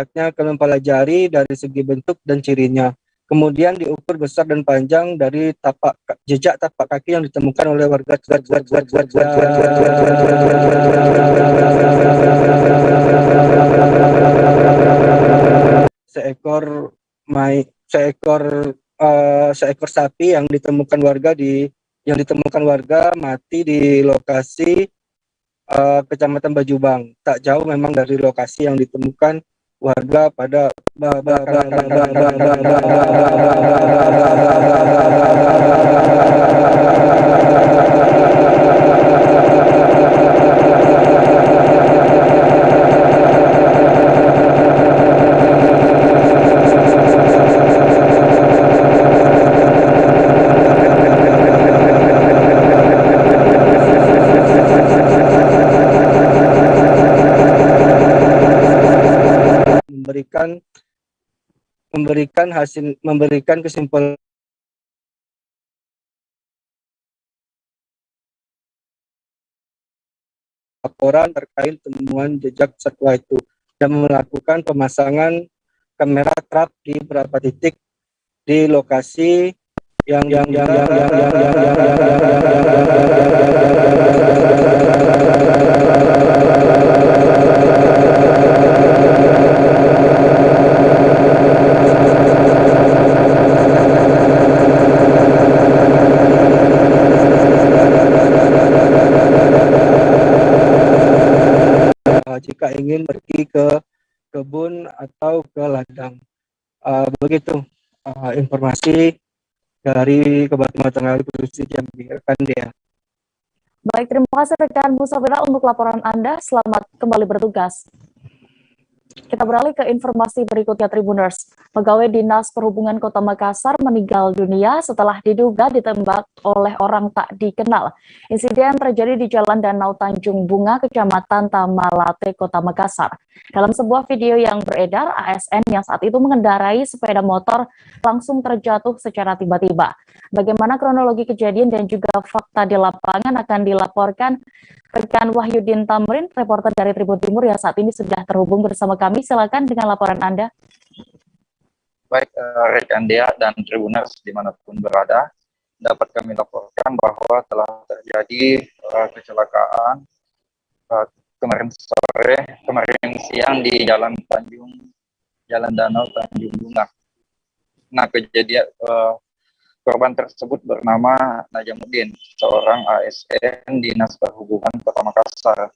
Selanjutnya kami mempelajari dari segi bentuk dan cirinya. Kemudian diukur besar dan panjang dari jejak tapak kaki yang ditemukan oleh warga seekor sapi yang ditemukan warga mati di lokasi Kecamatan Bajubang. Tak jauh memang dari lokasi yang ditemukan warga pada memberikan kesimpulan laporan terkait temuan jejak satwa itu dan melakukan pemasangan kamera trap di beberapa titik di lokasi yang jika ingin pergi ke kebun atau ke ladang. Begitu informasi dari Kabupaten Tengah Provinsi Jambi, rekan Dea. Baik, terima kasih rekan Musafira untuk laporan Anda. Selamat kembali bertugas. Kita beralih ke informasi berikutnya, Tribuners. Pegawai Dinas Perhubungan Kota Makassar meninggal dunia setelah diduga ditembak oleh orang tak dikenal. Insiden terjadi di Jalan Danau Tanjung Bunga, Kecamatan Tamalate, Kota Makassar. Dalam sebuah video yang beredar, ASN yang saat itu mengendarai sepeda motor langsung terjatuh secara tiba-tiba. Bagaimana kronologi kejadian dan juga fakta di lapangan akan dilaporkan rekan Wahyudin Tamrin, reporter dari Tribun Timur yang saat ini sudah terhubung bersama kami. Silakan dengan laporan Anda. Baik, rekan Dea dan Tribuners dimanapun berada, dapat kami laporkan bahwa telah terjadi kecelakaan kemarin siang di Jalan Danau Tanjung Bunga. Nah, kejadian korban tersebut bernama Najamuddin, seorang ASN Dinas Perhubungan Kota Makassar.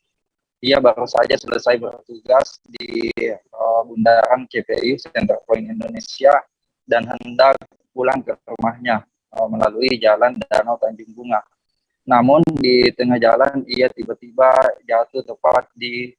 Ia baru saja selesai bertugas di Bundaran CPI Center Point Indonesia dan hendak pulang ke rumahnya melalui Jalan Danau Tanjung Bunga. Namun di tengah jalan ia tiba-tiba jatuh tepat di